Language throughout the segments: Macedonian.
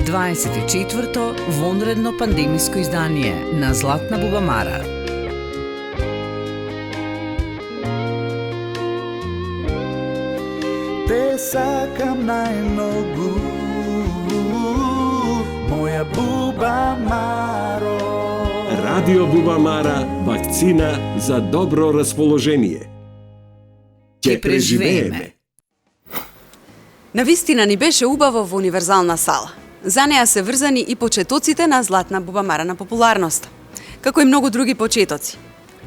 24-то вонредно пандемиско издание на Златна бубамара. Те сакам најмногу, моја бубамаро. Радио Бубамара, вакцина за добро расположение. Ќе преживееме. Навистина ни беше убаво во универзална сала. За неа се врзани и почетоците на Златна бубамара на популарноста, како и многу други почетоци.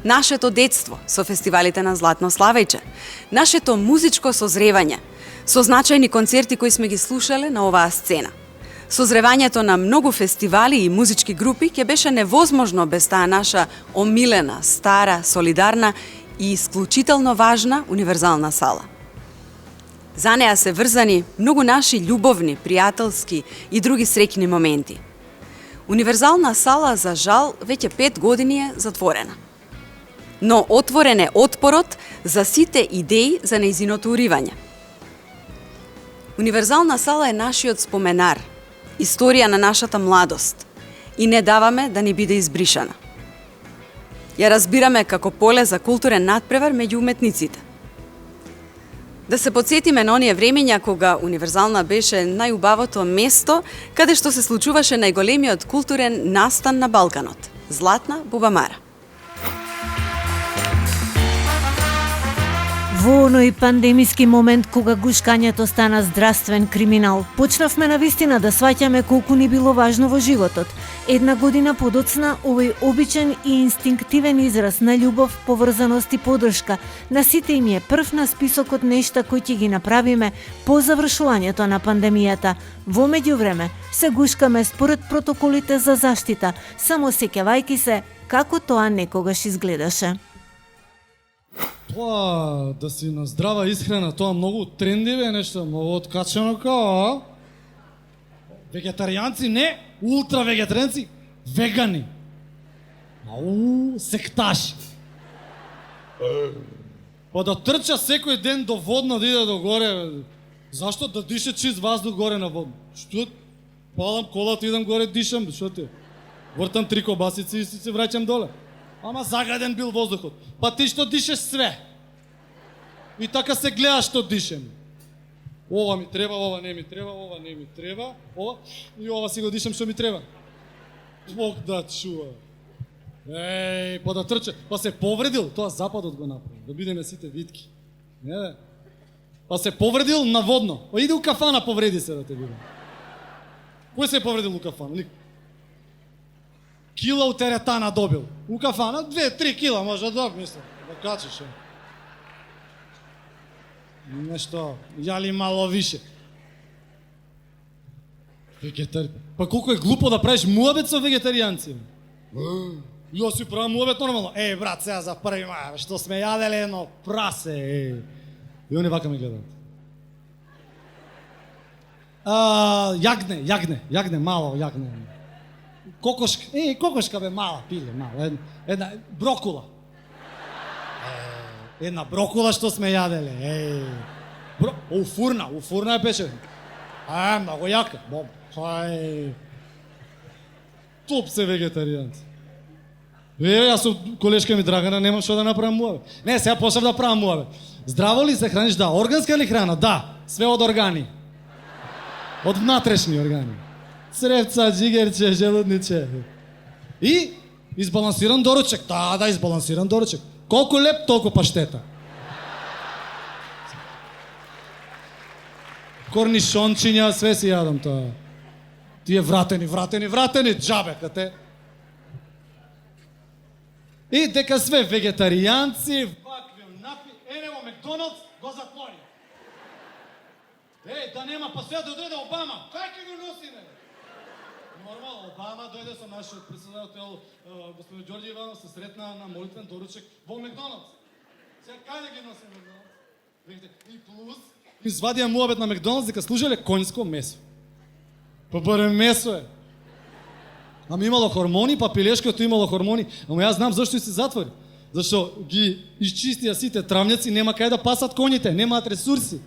Нашето детство со фестивалите на Златно славејче, нашето музичко созревање, со значајни концерти кои сме ги слушале на оваа сцена. Созревањето на многу фестивали и музички групи ќе беше невозможно без таа наша омилена, стара, солидарна и исклучително важна универзална сала. За неа се врзани многу наши љубовни, пријателски и други среќни моменти. Универзална сала, за жал, веќе 5 години е затворена. Но отворен е отпорот за сите идеи за нејзиното уривање. Универзална сала е нашиот споменар, историја на нашата младост и не даваме да ни биде избришана. Ја разбираме како поле за културен надпревар меѓу уметниците. Да се подсетиме на оние времења кога Универзална беше најубавото место каде што се случуваше најголемиот културен настан на Балканот – Златна бубамара. Во оној пандемиски момент кога гушкањето стана здравствен криминал, почнавме навистина да сваќаме колку ни било важно во животот. Една година подоцна, овој обичен и инстинктивен израз на љубов, поврзаност и поддршка на сите им е прв на списокот нешта кои ќе ги направиме по завршувањето на пандемијата. Во меѓувреме се гушкаме според протоколите за заштита, само сеќавајки се како тоа некогаш изгледаше. Тоа да си на здрава исхрана, тоа многу трендиво е нешто, многу откачено као. Вегетаријанци не, ултравегетаријанци, вегани. Секташи. Па да трча секој ден до водно да иде до горе. Зашто да дише чист воздух горе на водно? Што? Палам колата, идам горе, дишам, што ти? Вртам 3 кобасици и се враќам доле. Ама загаден бил воздухот. Па ти што дишеш све. И така се гледаш што дишем. Ова ми треба, ова не ми треба, ова не ми треба, ова и ова си го дишам што ми треба. Бог да чува. Еј, па да трча, па се повредил, тоа Западот го направи, да бидеме сите витки. Не бе? Па се повредил наводно. Па иди у кафана, повреди се да те биде. Кој се повредил у кафана? Ник. Кила у теретана добил. У кафана 2-3 кила може да добил, мислам, да качиш. Нешто, јали мало више. Вегетари... Па колко е глупо да правиш муабет со вегетаријанци. Јас си правам муабет нормално. Брат, сега за 1 мај, што сме јаделе едно прасе. И они вака ме гледаат. Јагне, мало јагне. Кокошка, кокошка бе мала, пиле, мала. Една брокула. Една брокула што сме јаделе. Уфурна беше. Многу јака. Топ се вегетаријанци. Јас со колешка ми Драгана немам што да направам муабет. Не, сега почнав да правам муабет. Здраво ли се храниш? Да. Органска ли храна? Да. Све од органи. Од внатрешни органи. Цревца, джигерче, желудниче. И избалансиран доручек. Да, избалансиран доручек. Колку леп, толку паштета. Корнишончиња, све си јадам тоа. Тие вратени, джабе кате. И дека све вегетаријанци, ваквим напи, во Макдоналдс го затвори. Да нема, па сега да дојде Обама, кај ќе го носиме? Нормално, Обама дојде со нашиот председател господин Ѓорѓе Иванов, се сретна на молитвен доручек во Макдоналдс. Сега кај да ги носиме Макдоналдс? И плюс, извадија муабет на Макдоналдс дека служеле конјско месо. Па барем месо е. Ама имало хормони, па пилешкото имало хормони. Ама јас знам зашто се затвори. Зашто ги изчистија сите травњаци, нема кај да пасат коњите, немаат ресурси.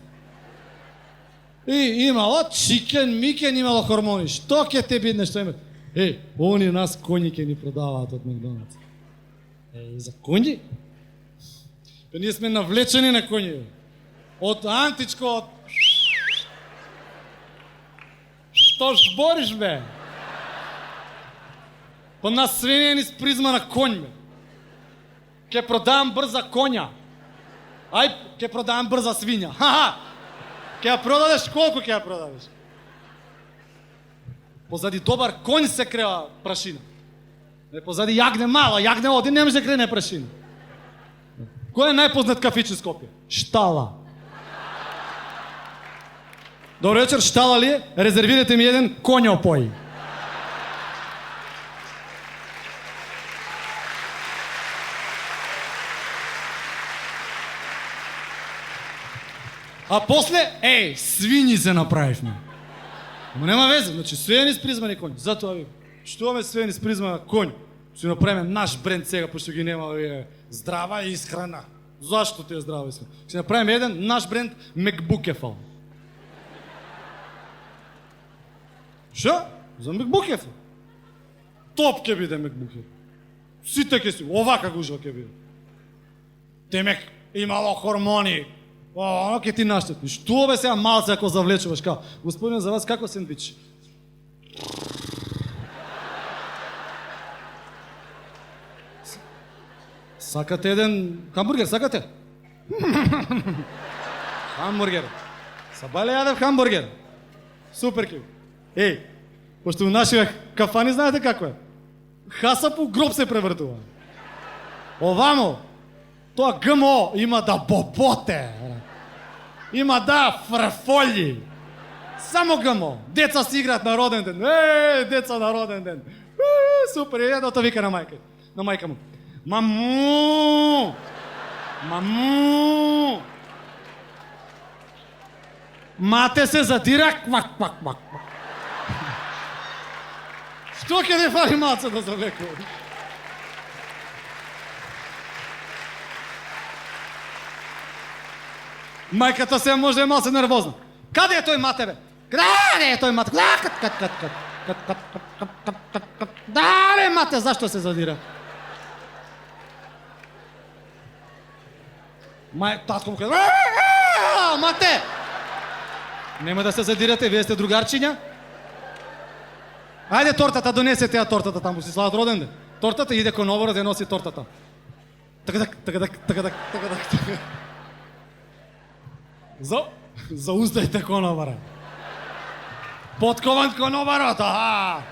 И имало чикен, микен, имало хормони. Што ќе те бидне, што има? Они нас коњи ќе ни продаваат од Макдоналдс. За коњи? Па ние сме навлечени на коњи. Од античко, од... Што збориш, бе? Па нас свине ни с призма на конј, бе. Ке продавам брза коња. Ај, ке продавам брза свиња. Ха-ха! Ке ја продадеш, колку ке ја продадеш? Позади добар конј се крева прашина. Не позади јагне мала, јагне один не може да крене прашина. Кој е најпознат кафич из Скопје? Штала. Добро вечер, штала ли е? Резервирате ми еден конјопој. А после, свињи се направивме. Ама нема везе, значи свињи с призма на конј. Затоа ви, што ме свињи с призма на конј? Си направиме наш бренд сега, пошто ги нема здрава исхрана. Зашто ти е здрава исхрана? Си направиме еден наш бренд Мекбукефал. Шо? За Мекбукефал. Топ ќе биде Мекбукефал. Сите ќе си, овака гужва ќе биде. Темек, имало хормони. Оно ќе ти наштетни. Што бе сега малце ако завлечуваш као? Господине, за вас како сендвич? Сакате еден хамбургер, сакате? Хамбургер. Сабале јадев хамбургер. Супер ки. Пошто у нашите кафани знаете како е? Хасап у гроб се превртува. Овамо, тоа ГМО има да боботе. Има да фрфолји. Само ГМО. Деца си играат на роден ден. Деца на роден ден. Супер, едното вика на мајка. На мајка му. Маму! Маму! Мате се задира, квак, квак, квак. Што ќе не фали малце да завлекува? Мајката се може малце нервозна. Каде е тој мате, бе? Каде е тој мате? Да, бе, мате, зашто се задира? Татко му казва, мате! Нема да се задирате, вие сте другарчиња? Ајде тортата, донесете ја тортата таму, си слават роден ден. Тортата иде кон оборот да носи тортата. Така. Зауздајте конобара. Подкован конобарот, аха!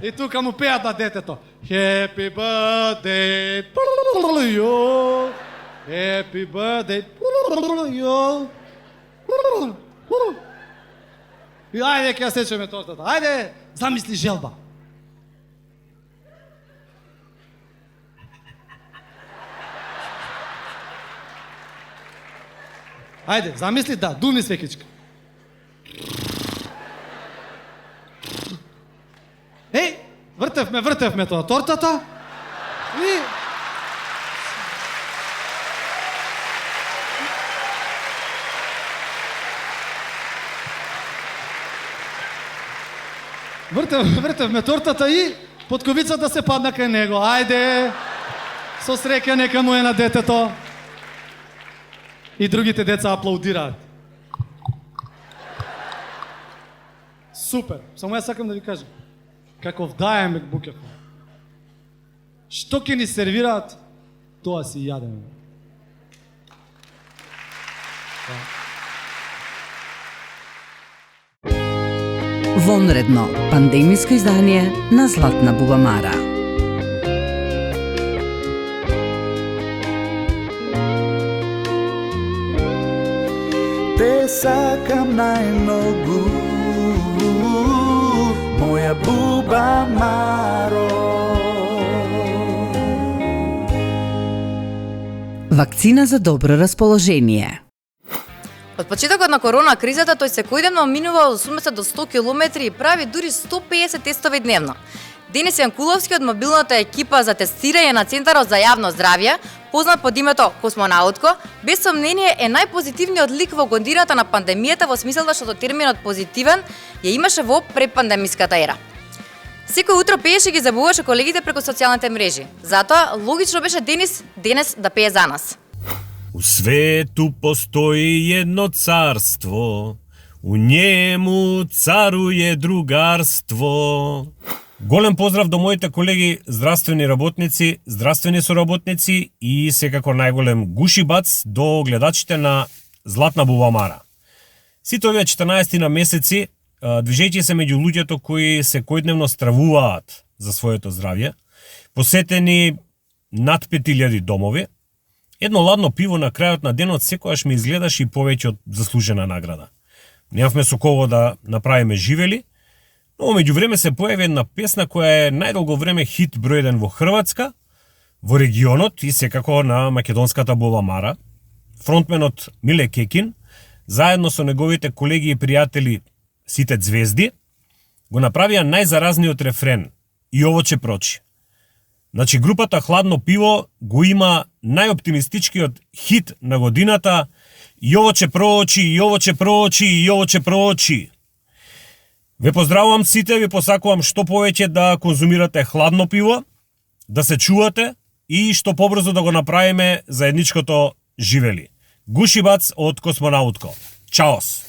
И тука му пеат на детето. Happy birthday, yo. Happy birthday, yo. И ајде ќе ја сечеме тортата. Ајде, замисли желба. Ајде, замисли, да, думи свекичка. Вртевме тоа тортата и... Вртевме тортата и подковицата се падна кај него. Ајде, со среќа нека му е на детето. И другите деца аплаудираат. Супер. Само ја сакам да ви кажам. Каков да е Мекбукефал. Што ќе ни сервираат, тоа си јадеме. Вонредно пандемиско издание на Златна бубамара. Те сакам најмногу, моја бубамаро. Вакцина за добро расположение. Од почетокот на корона кризата тој секојдневно минува од 80 до 100 километри и прави дури 150 тестови дневно. Денис Јанкуловски од мобилната екипа за тестирање на Центарот за јавно здравје познат под името космонаутко, без сомнение е најпозитивниот лик во годината на пандемијата во смисла што терминот позитивен ја имаше во препандемиската ера. Секој утро пееше и ги забавуваше колегите преку социјалните мрежи. Затоа логично беше денес да пее за нас. У свету постои едно царство, у njemu царуе другарство. Голем поздрав до моите колеги здравствени работници, здравствени соработници и секако најголем гушибац до гледачите на Златна Бубамара. Сите овие 14 на месеци движејќи се меѓу луѓето кои секојдневно стравуваат за своето здравје, посетени над 5000 домови, едно ладно пиво на крајот на денот секогаш ми изгледаш и повеќе од заслужена награда. Немавме со кого да направиме живели, но меѓу време се појави една песна која е најдолго време хит број 1 во Хрватска, во регионот и секако на македонската Бубамара. Фронтменот Миле Кекин, заедно со неговите колеги и пријатели сите звезди, го направија најзаразниот рефрен и ово че прочи. Значи, групата Хладно пиво го има најоптимистичкиот хит на годината и ово че проочи, и ово че проочи, и ово че проочи. Ве поздравувам сите, ви посакувам што повеќе да конзумирате хладно пиво, да се чувате и што побрзо да го направиме заедничкото живели. Гушибац од Космонаутко. Чаос!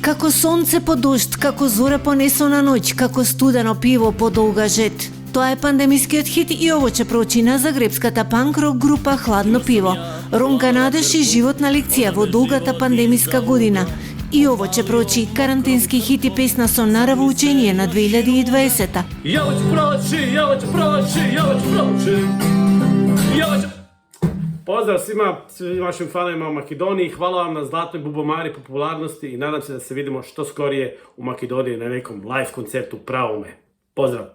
Како сонце по дожд, како зоре по несона ноќ, како студено пиво по долга жет. Тоа е пандемискиот хит и ово че проучи на загребската панк-рок група Хладно пиво. Ронка надеж и животна лекција во долгата пандемиска година. И ово че проучи карантенски хит и песна со нараво учение на 2020-та. Pozdrav svim vašim fanovima u Makedoniji, hvala vam na Zlatnoj Bubamari popularnosti i nadam se da se vidimo što skorije u Makedoniji na nekom live koncertu pravome. Pozdrav!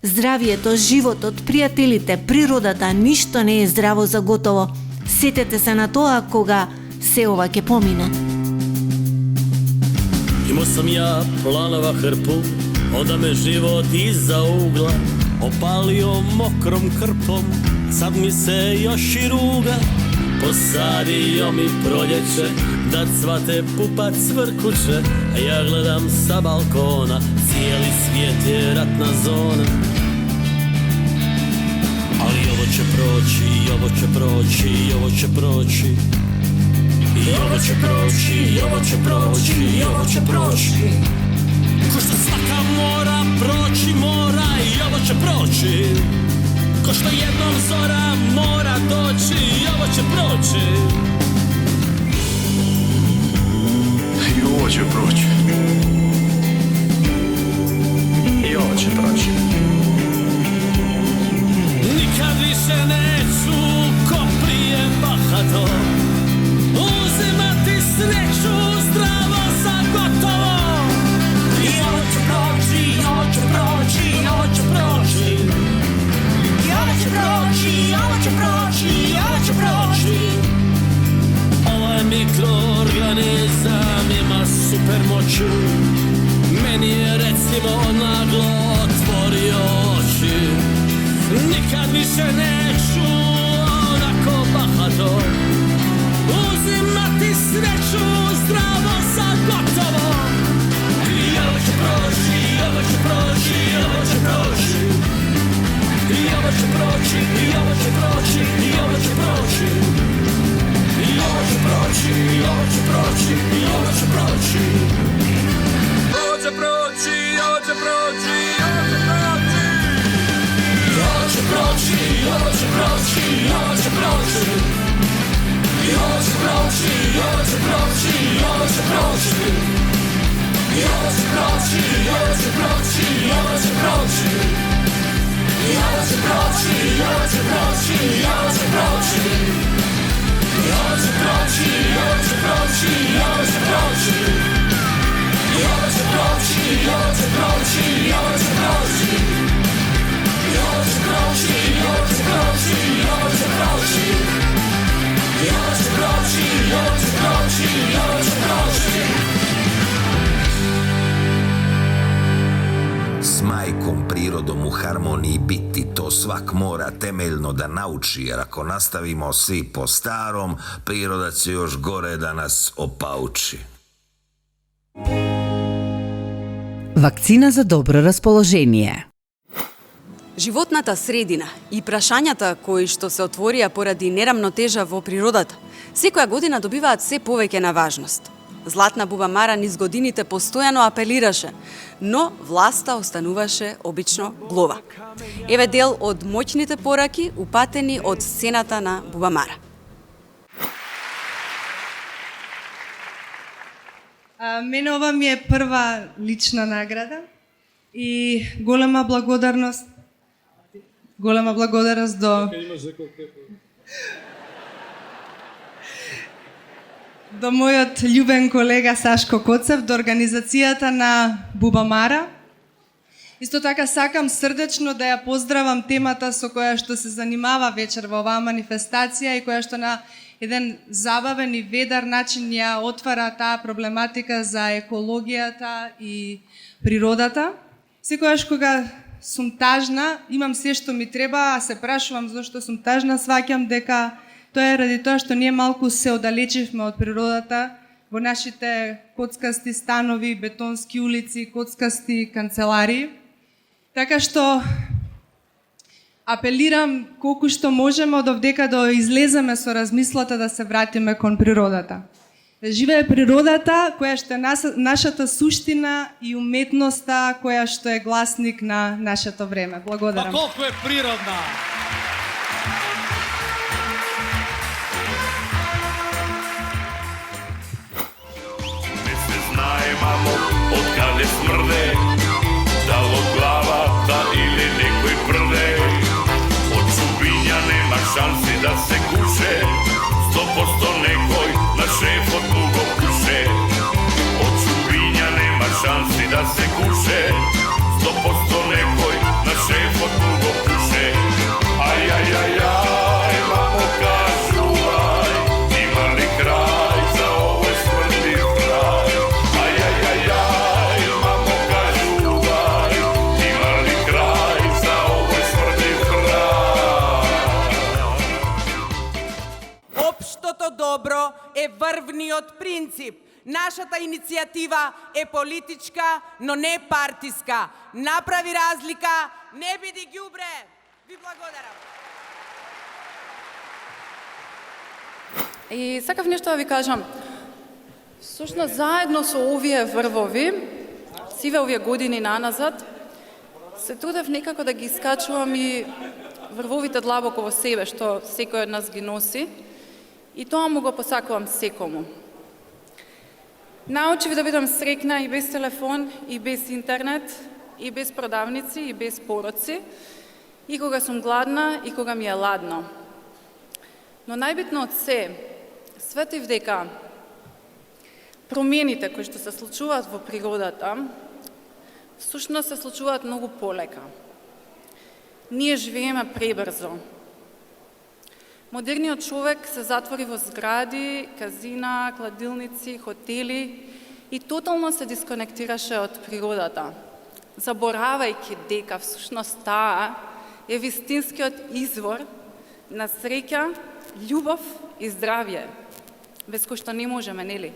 Здравието, животот, пријателите, природата, ништо не е здраво за готово. Сетете се на тоа кога се ова ќе помине. Imao sam ja planova hrpu, onda me život iza ugla opalio mokrom krpom, sad mi se još i ruga. Posadio mi proljeće, da cvate pupac cvrkuće, a ja gledam sa balkona, cijeli svijet je ratna zona. Ali ovo će proći, ovo će proći, ovo će proći. I ovo će proći, i ovo će proći, i ovo će proći. Ko što svaka mora proći, mora i ovo će proći. Ko što jednom zora mora doći, i ovo će proći. I ovo će proći. I ovo će proći. Nikad više neću ko prije bahato uzimati sreću zdravo za gotovo. I ovo će proći, i ovo će proći, i ovo će proći. I ovo će proći, i ovo će proći, i ovo će proći. Ovaj mikroorganizam ima super moću, meni je recimo naglo otvorio oči. Nikad više neću onako bahato uzimati sreću zdravo za gotovo. I ovo će proći, i ovo će proći, i ovo će proći. I ovo će proći, i ovo će proći, i ovo će proći. I ovo će proći, i ovo će proći, i ovo će proći. Ovo će proći, i ovo će proći, i ovo će proći. I ovo će proći, i ovo će proći, i ovo će proći. I ovo će proći, i ovo će proći, i ovo će proći. I ovo će proći, i ovo će proći, i ovo će proći. I ovo će proći, i ovo će proći, i ovo će proći. I ovo će proći, i ovo će proći, i ovo će proći. I ovo će proći, i ovo će proći, i ovo će proći. I ovo će proći, i ovo će proći, i ovo će proći. I ovo će proći, i ovo će proći, i ovo će proći. S majkom čovekom prirodom u harmoniji biti, to svak mora temeljno da nauči, jer ako nastavimo svi po starom, priroda će još gore da nas opauči. Вакцина за добро расположение. Животната средина и прашањата кои што се отворија поради нерамнотежа во природата, секоја година добиваат се повеќе на важност. Златна буба Мара низ годините постојано апелираше, но власта остануваше обично глова. Еве дел од моќните пораки упатени од сцената на Буба Мара. Мене ова ми е прва лична награда и голема благодарност до мојот љубен колега Сашко Коцев, до организацијата на Буба Мара. Исто така сакам срдечно да ја поздравам темата со која што се занимава вечер во оваа манифестација и која што на еден забавен и ведар начин ја отвара таа проблематика за екологијата и природата. Секогаш кога сум тажна, имам се што ми треба, а се прашувам зашто сум тажна, сваќам дека тоа е ради тоа што ние малку се оддалечивме од природата во нашите коцкасти станови, бетонски улици, коцкасти канцеларии. Така што апелирам колку што можеме од овдека да излеземе со размислата да се вратиме кон природата. Да живее природата која што е нашата суштина и уметноста која што е гласник на нашето време. Благодарам. Па колку е природна! Не се знае, мамо, откаде смрде, дало главата или некој прде. Од чубиња нема шанси да се куше, 100% некој на шефот му го пуше. Од чубиња нема шанси да се куше, 100% некој на шефот му го пуше. Ај, ај, ај, ај, мамо, кажувај, има ли крај за овој смртив крај? Ај, ај, ај, ај, мамо, кажувај, има ли крај за овој смртив крај? Општото добро е врвниот принцип. Нашата иницијатива е политичка, но не партиска. Направи разлика, не биди ѓубре. Ви благодарам. И сакав нешто да ви кажам. Всушност, заедно со овие врвови, сиве овие години наназад, се трудев некако да ги искачувам и врвовите длабоко во себе, што секој од нас ги носи. И тоа му го посакувам секому. Научив да бидам срекна и без телефон, и без интернет, и без продавници, и без пороци, и кога сум гладна, и кога ми е ладно. Но најбитно од се, светив дека промените кои што се случуваат во природата, всушност се случуваат многу полека. Ние живееме пребрзо. Модерниот човек се затвори во згради, казина, кладилници, хотели и тотално се дисконектираше од природата, заборавајќи дека всушност таа е вистинскиот извор на среќа, љубов и здравје, без кој што не можеме, нели?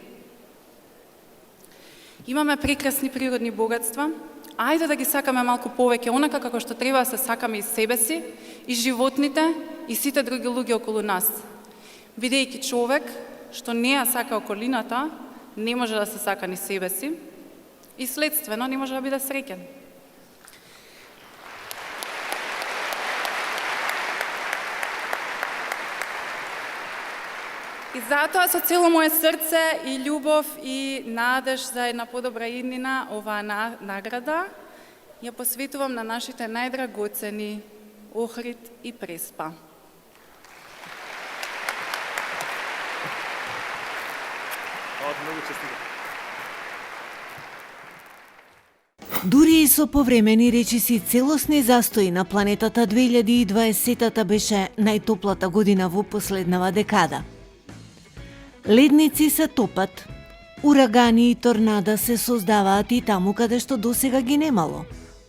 Имаме прекрасни природни богатства, ајде да ги сакаме малку повеќе, онака како што треба да се сакаме и себе си, и животните, и сите други луѓе околу нас. Бидејќи човек, што не ја сака околината, не може да се сака ни себе си, и следствено не може да биде среќен. И затоа со цело моје срце и љубов и надеж за една подобра иднина, оваа награда ја посветувам на нашите најдрагоцени Охрид и Преспа. Дури и со повремени речиси целосни застои на планетата 2020 беше најтоплата година во последнава декада. Ледници се топат, урагани и торнада се создаваат и таму каде што досега ги немало.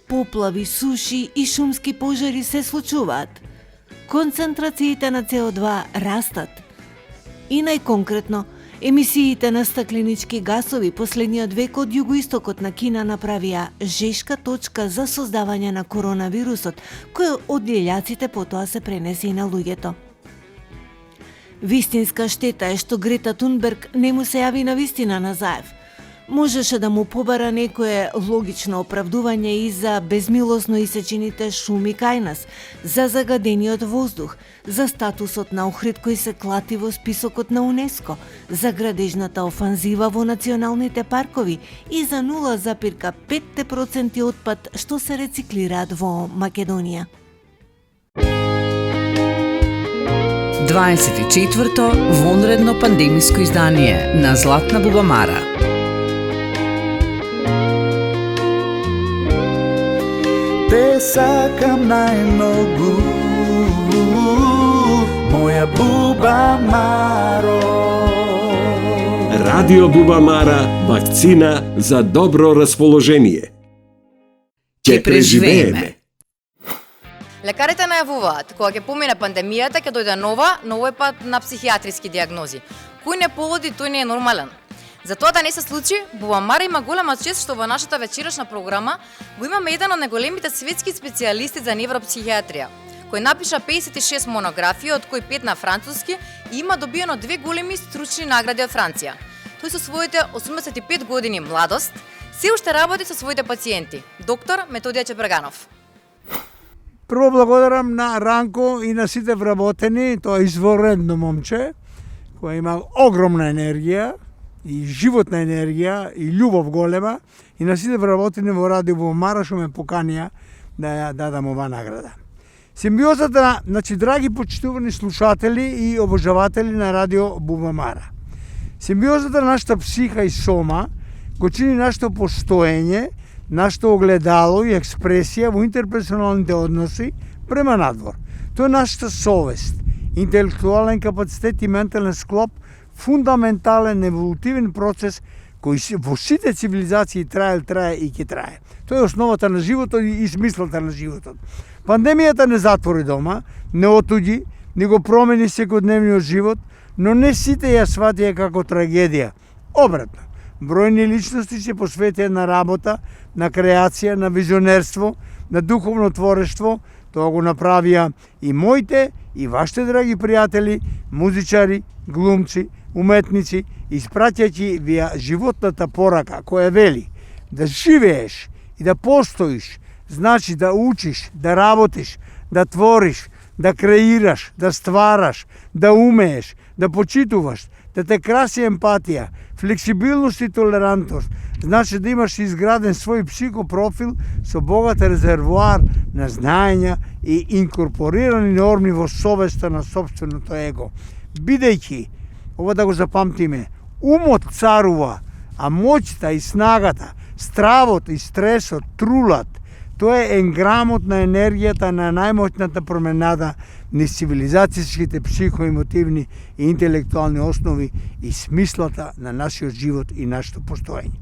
поплави, суши и шумски пожари се случуваат. Концентрациите на CO2 растат. И најконкретно, емисиите на стакленички гасови последниот век од југоистокот на Кина направија жешка точка за создавање на коронавирусот, кој од лилјаците потоа се пренесе и на луѓето. Вистинска штета е што Грета Тунберг не му се јави на вистина на Заев. Можеше да му побара некое логично оправдување и за безмилосно исечените шуми кај нас, за загадениот воздух, за статусот на Охрид кој се клати во списокот на УНЕСКО, за градежната офанзива во националните паркови и за 0,5% отпад што се рециклираат во Македонија. 24-то вонредно пандемиско издание на Златна бубамара. Те сакам најмногу, моја Бубамаро. Радио Бубамара, вакцина за добро расположение. Ќе преживееме. Лекарите најавуваат, кога ќе помине пандемијата, ќе дојде нова, но овој пат на психијатриски диагнози. Кој не полуди, тој не е нормален. За тоа да не се случи, Бубамара има голема чест што во нашата вечерашна програма го имаме еден од најголемите светски специјалисти за невропсихијатрија, кој напиша 56 монографии, од кои 5 на француски и има добиено 2 големи стручни награди од Франција. Тој со своите 85 години младост се уште работи со своите пациенти. Доктор Методија Чепрганов. Прво благодарам на Ранко и на сите вработени, тоа е изворедно момче, кој има огромна енергија, и животна енергија, и љубов голема, и на сите вработени во Радио Бубамара што ме поканија да ја дадам ова награда. Симбиозата, значи, драги почитувани слушатели и обожаватели на Радио Бубамара. Симбиозата на нашата психа и сома го чини нашето постоење, нашето огледало и експресија во интерперсоналните односи према надвор. Тоа е нашата совест, интелектуален капацитет и ментален склоп, фундаментален еволутивен процес кој во сите цивилизации трае и ќе трае. Тоа е основата на животот и смислата на животот. Пандемијата не затвори дома, не отуѓи, не го промени секојдневниот живот, но не сите ја сватија како трагедија. Обратно, бројни личности се посветија на работа, на креација, на визионерство, на духовно творештво. Тоа го направија и моите, и вашите драги пријатели, музичари, глумци, уметници, испраќајќи вија животната порака која вели да живееш и да постоиш, значи да учиш, да работиш, да твориш, да креираш, да ствараш, да умееш, да почитуваш, да те краси емпатија, флексибилност и толерантност, значи да имаш изграден свој психопрофил со богат резервоар на знаења и инкорпорирани норми во совеста на собственото его. Бидејќи, ова да го запамтиме, умот царува, а моќта и снагата, стравот и стресот трулат. Тоа е енграмот на енергијата на најмоćната променада на цивилизацијските психоемотивни и интелектуални основи и смислата на нашиот живот и нашето постоење.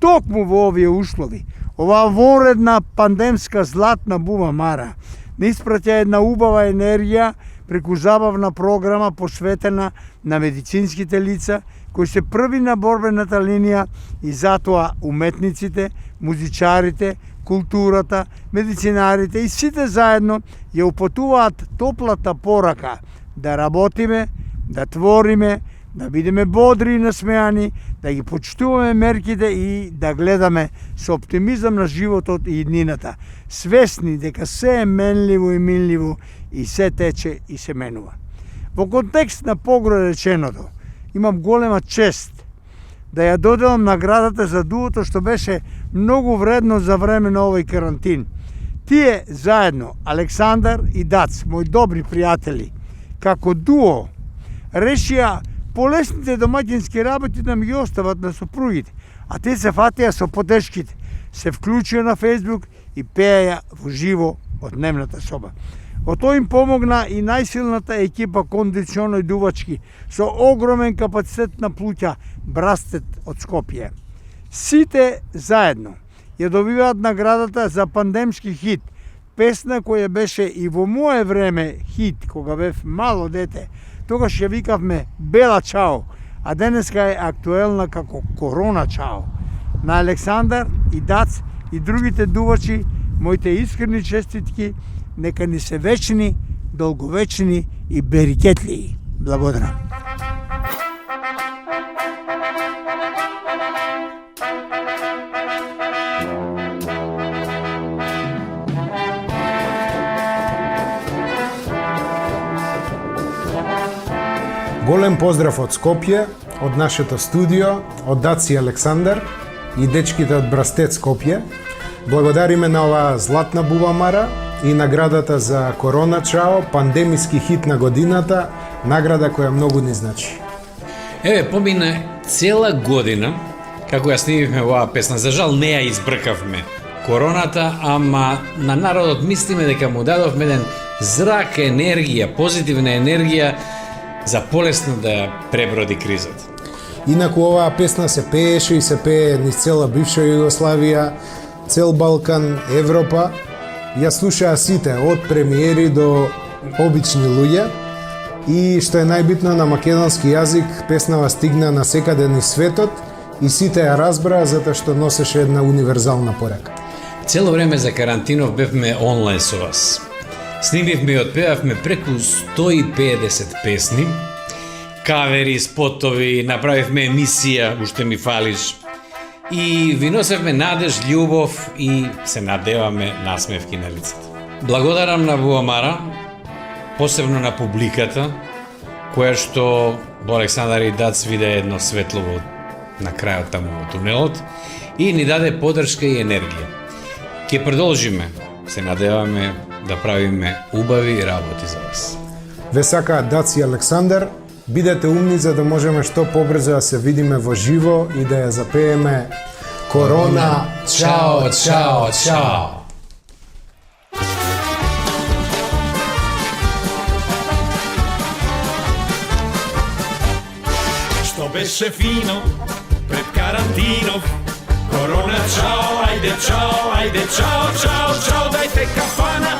Токму во овие услови, оваа вонредна пандемска Златна Бубамара не испраќа една убава енергија преку забавна програма посветена на медицинските лица, кои се први на борбената линија и затоа уметниците, музичарите, културата, медицинарите и сите заедно ја упатуваат топлата порака да работиме, да твориме, да бидеме бодри и насмеани, да ги почитуваме мерките и да гледаме со оптимизам на животот и иднината, свесни дека се е менливо и минливо и се тече и се менува. Во контекст на погоре реченото, имам голема чест да ја доделам наградата за дуото што беше многу вредно за време на овој карантин. Тие заедно, Александар и Дац, мои добри пријатели, како дуо, решија полесните домаќински работи да ми ги остават на сопругите, а те се фатија со потешките, се вклучија на Фејсбук и пееја во живо од дневната соба. Во тоа им помогна и најсилната екипа кондиционој дувачки со огромен капацитет на плуќа Брастет од Скопје. Сите заедно ја добиваат наградата за пандемски хит. Песна која беше и во мое време хит, кога бев мало дете. Тогаш ја викавме Бела Чао, а денеска е актуелна како Корона Чао. На Александар и Дац и другите дувачи, моите искрени честитки, нека ни се вечни, долговечни и берикетли. Благодарам. Голем поздрав од Скопје, од нашето студио, од Даци Александар и дечките од Брастет Скопје. Благодариме на оваа златна бубамара и наградата за Корона Чао, пандемиски хит на годината, награда која многу ни значи. Еве, помина цела година како ја снимивме оваа песна. За жал не ја избркавме короната, ама на народот мислиме дека му дадовме еден зрак, енергија, позитивна енергија за полесно да ја преброди кризата. Инаку оваа песна се пееше и се пее низ цела бивша Југославија, цел Балкан, Европа. Ја слушаа сите, од премиери до обични луѓе. И што е најбитно, на македонски јазик песнава стигна на секаде низ светот и сите ја разбраа затоа што носеше една универзална порака. Цело време за карантинов бевме онлайн со вас. Снимивме и отпевавме преку 150 песни, кавери, спотови, направивме емисија Уште ми фалиш и ви носевме надеж, љубов и се надеваме насмевки на лицата. Благодарам на Бубамара, посебно на публиката, која што во Александар и Дац виде едно светло на крајот таму во тунелот и ни даде поддршка и енергија. Ке продолжиме, се надеваме да правиме убави работи за вас. Ве сака Даци Александар, бидете умни за да можеме што побрзо да се видиме во живо и да ја запееме Корона Чао, чао, чао. Што беше фино пред карантинов, Корона чао, ајде чао, ајде чао, чао, чао, дајте кафана,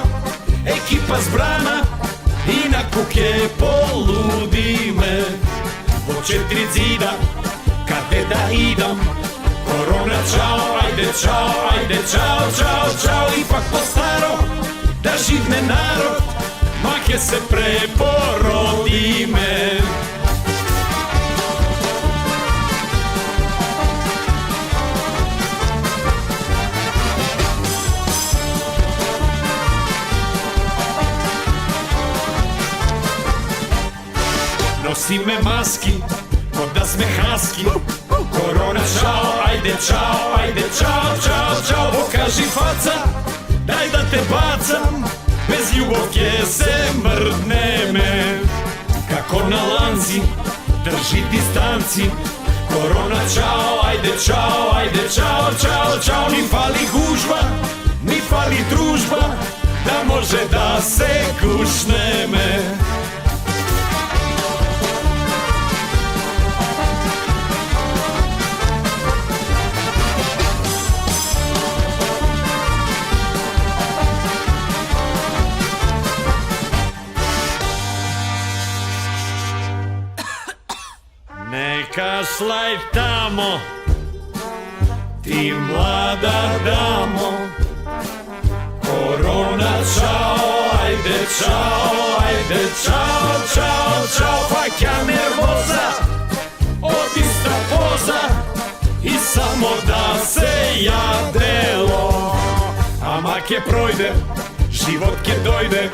екипа збрана, инаку ке полудиме. Во 4 зида, каде да идам, Корона чао, ајде чао, ајде чао, чао, чао, ипак по старо, да живне народ, ма ке се препородиме. Носиме маски, код да сме хаски. Корона чао, ајде чао, ајде чао, чао, чао. Покажи фаца, дај да те бацам, без љубов ке се мрднеме. Како на ланци, држи дистанци. Корона чао, ајде чао, ајде чао, чао, чао. Ни фали гужба, ни фали дружба, да може да се гушнеме. Кашлај тамо, ти млада дамо. Корона чао, ајде чао, ајде чао, чао, чао. Фаќа нервоза, од иста поза и само да се јадело. Ама ке пројде, живот ке дојде.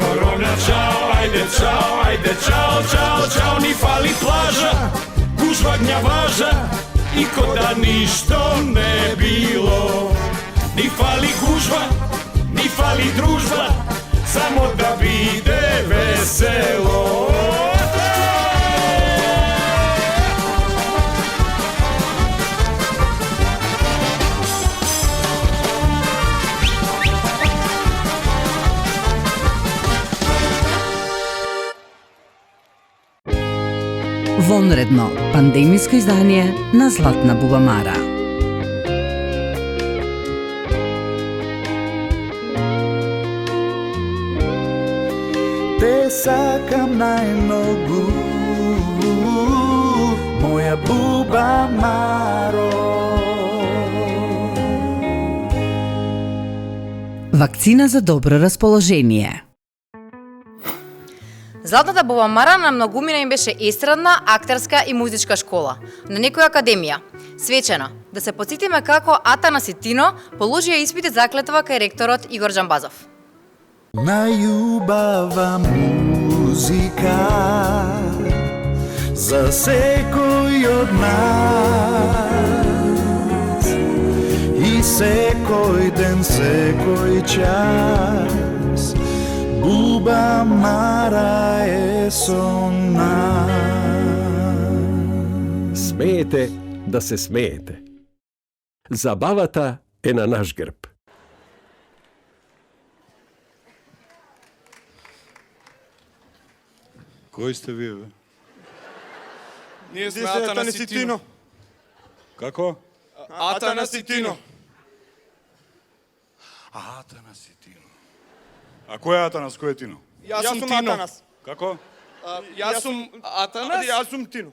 Корона чао, ајде чао, ајде чао, чао, чао. Ни фали плажа, гужва гњаважа и ко да ништо не било. Ни фали гужва, ни фали дружба, само да биде весело. Вонредно пандемиско издание на Златна бубамара. сакам најмногу, моја буба Маро. Вакцина за добро расположение. Златната буба Мара на многумина им беше естрадна, актерска и музичка школа, на некоја академија. Свечена, да се потсетиме како Атанас и Тино положија испит за заклетва кај ректорот Игор Джамбазов. Најубава музика за секој од нас и секој ден, секој час буба Мара е со нас. Смеете да се смеете. Забавата е на наш грб. Кој сте вие, бе? Ние сме Атанас и Тино. Како? Атанас и Тино. Атанас и Тино. А кој е Атанас, кој е Тино? Јас сум Атанас. Како? Јас сум Атанас. Јас сум Тино.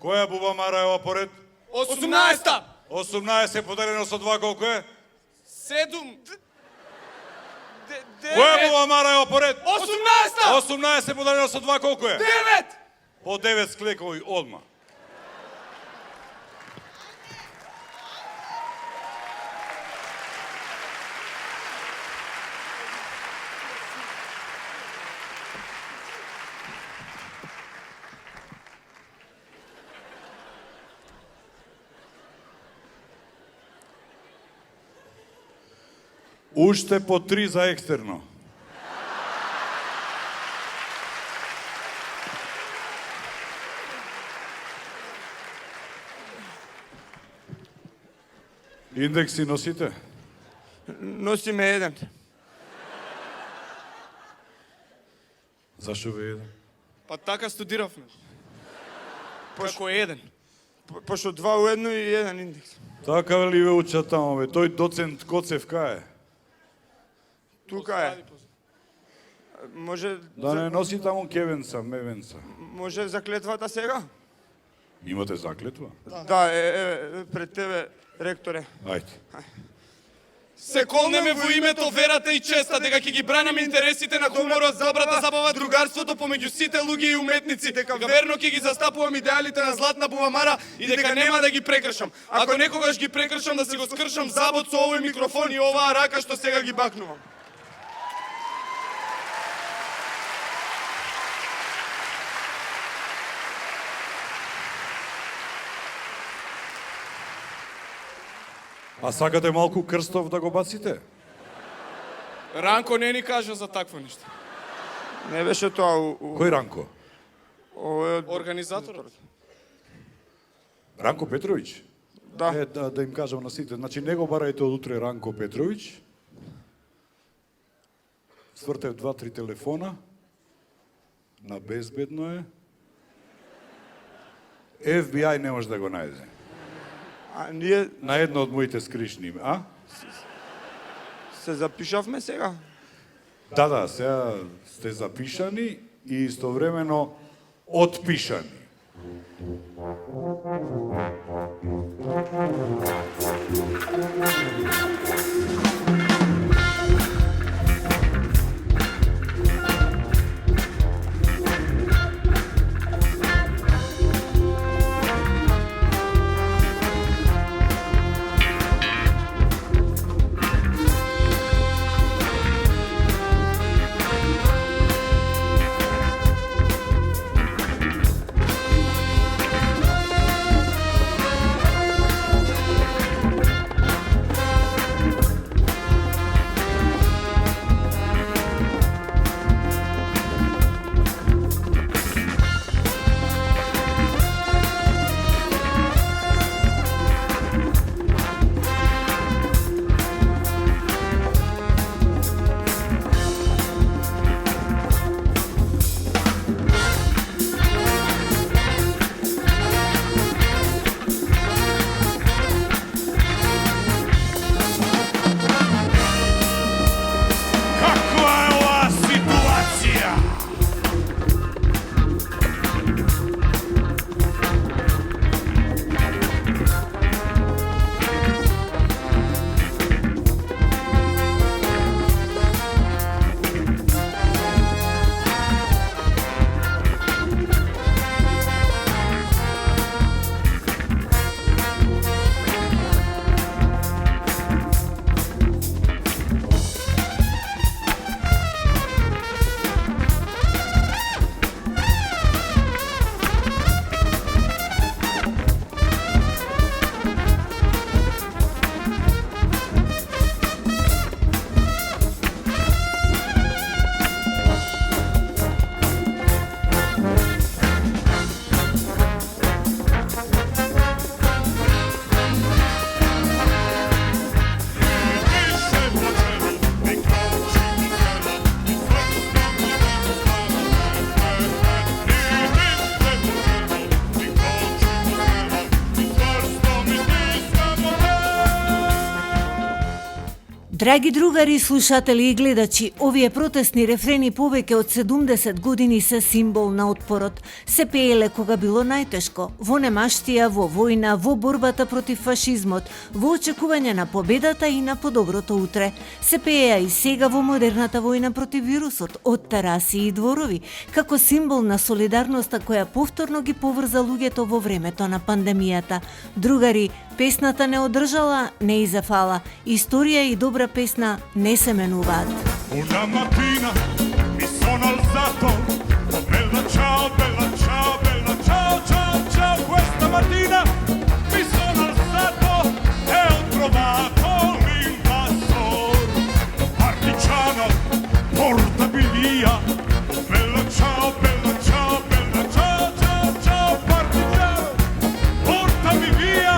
Која буба Мара е ова поред? 18-та. 18 поделено со 2 колку е? 7. Која буба Мара е ова поред? 18-та. 18 поделено со 2 колку е? 9. По 9 склекови одма. Уште по 3 за екстерно. Индекси носите? Носиме еден. Зашо ве еден? Па така студиравме. Како еден. Пошто 2 у едно и еден индекс. Така ли ве учат тамо, бе? Тој доцент Коцев кај е? Тука е. Може... Да не носи таму кевенца, мевенца. Може заклетвата сега? Имате заклетва? Да, пред тебе, ректоре. Ајде. Се колнеме во името верата и честа дека ќе ги бранеме интересите на хуморот, добрата забава, другарството помеѓу сите луѓе и уметници, дека верно ќе ги застапувам идеалите на Златна буба Мара и дека нема да ги прекршам. Ако некогаш ги прекршам, да си го скршам забот со овој микрофон и оваа рака што сега ги бакнувам. А сакате малку крстов да го баците? Ранко не ни кажа за такво нешто. Не беше тоа Кој Ранко? Организаторот. Ранко Петровиќ? Да. Да им кажам на сите. Значи, не го барајте од утре Ранко Петровиќ. Свртев 2-3 телефона. На безбедно е. FBI не може да го најде. А ние... На едно од моите скришни, а? Се запишавме сега? Да, сега сте запишани и истовремено отпишани. Драги другари, слушатели и гледачи, овие протестни рефрени повеќе од 70 години се символ на отпорот. Се пееле кога било најтешко, во немаштија, во војна, во борбата против фашизмот, во очекување на победата и на подоброто утре. Се пееа и сега во модерната војна против вирусот, од тераси и дворови, како символ на солидарноста која повторно ги поврза луѓето во времето на пандемијата. Другари, песната не одржала, не изефала. Историја и добра песна не се менуваат. Una mattina mi sono alzato, oh bella ciao, bella ciao, bella ciao, ciao, ciao. Questa mattina mi sono alzato e ho trovato l'invasor. Partigiano, portami via, oh bella ciao, bella ciao, bella ciao, ciao, ciao. Partigiano, portami via,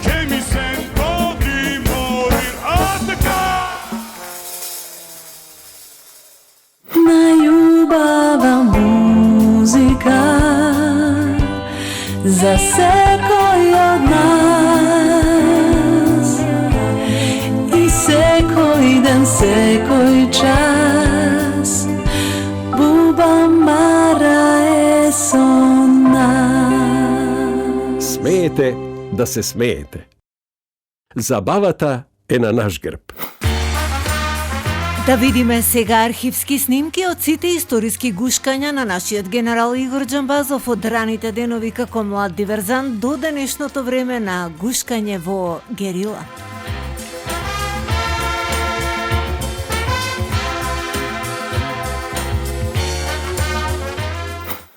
che mi sento di morir. Најубава музика за секој од нас и секој ден, секој час Буба Мара е со нас. Смеете да се смеете. Забавата е на наш грб. Да видиме сега архивски снимки од сите историски гушкања на нашиот генерал Игор Џамбазов од раните денови како млад диверзант до денешното време на гушкање во герила.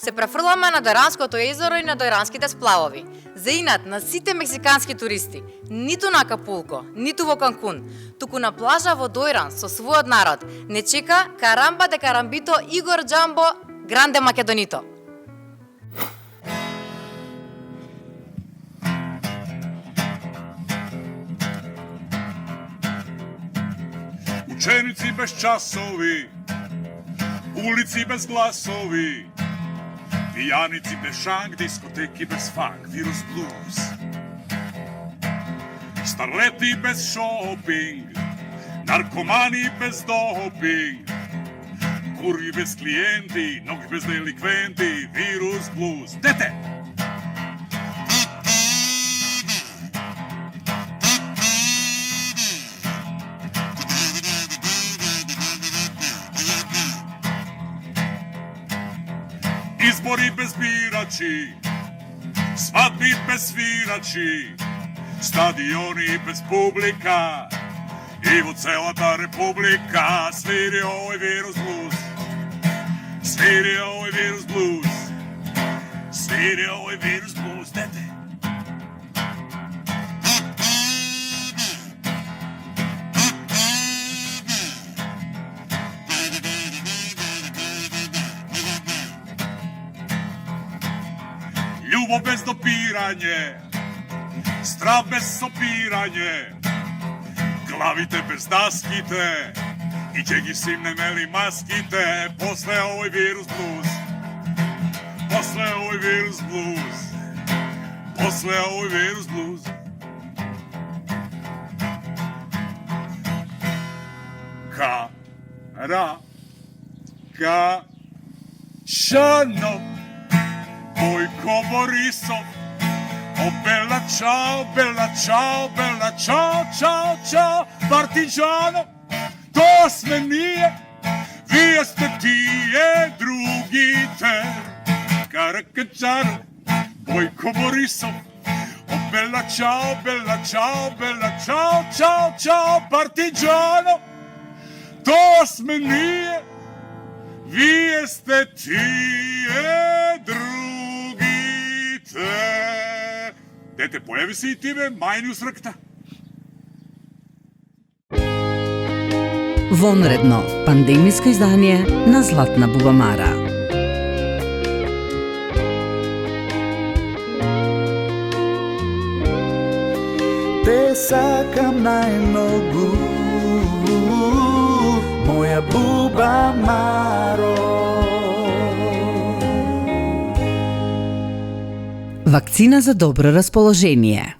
Се префрламе на Дојранското езеро и на Дојранските сплавови. За инат на сите мексикански туристи, ниту на Акапулко, ниту во Канкун, туку на плажа во Дојран со својот народ, не чека Карамба де Карамбито Игор Џамбо Гранде Македонито. Ученици без часови, улици без гласови, пијаници без шанг, дискотеки без фанк, вирус блуз. Старлети без шопинг, наркомани без допинг, курви без клиенти, ноги без деликвенти, вирус блуз. Дете! Избори без бирачи, свадби без свирачи, стадиони без публика и во целата република свири овој вирус блуз, свири овој вирус блуз, свири овој вирус блуз, дете. Љубов без допирање, страв без сопирање, главите без даските и ќе ги симнеме маските после овој вирус блуз, после овој вирус блуз, после овој вирус блуз. Шано Бојко Борисов, о бела чао, бела чао, бела чао, чао, чао, партиджано, то сме ние, вие сте тие другите. Каракачар, Бојко Борисов, о бела чао, бела чао, бела чао, чао, чао, партиджано, то сме ние, вие сте тие другите. Дете, појави се и тебе, мајни усракта. Вонредно пандемиско издание на Златна Бубамара. Те сакам најмногу, моја Бубамаро. Вакцина за добро расположение.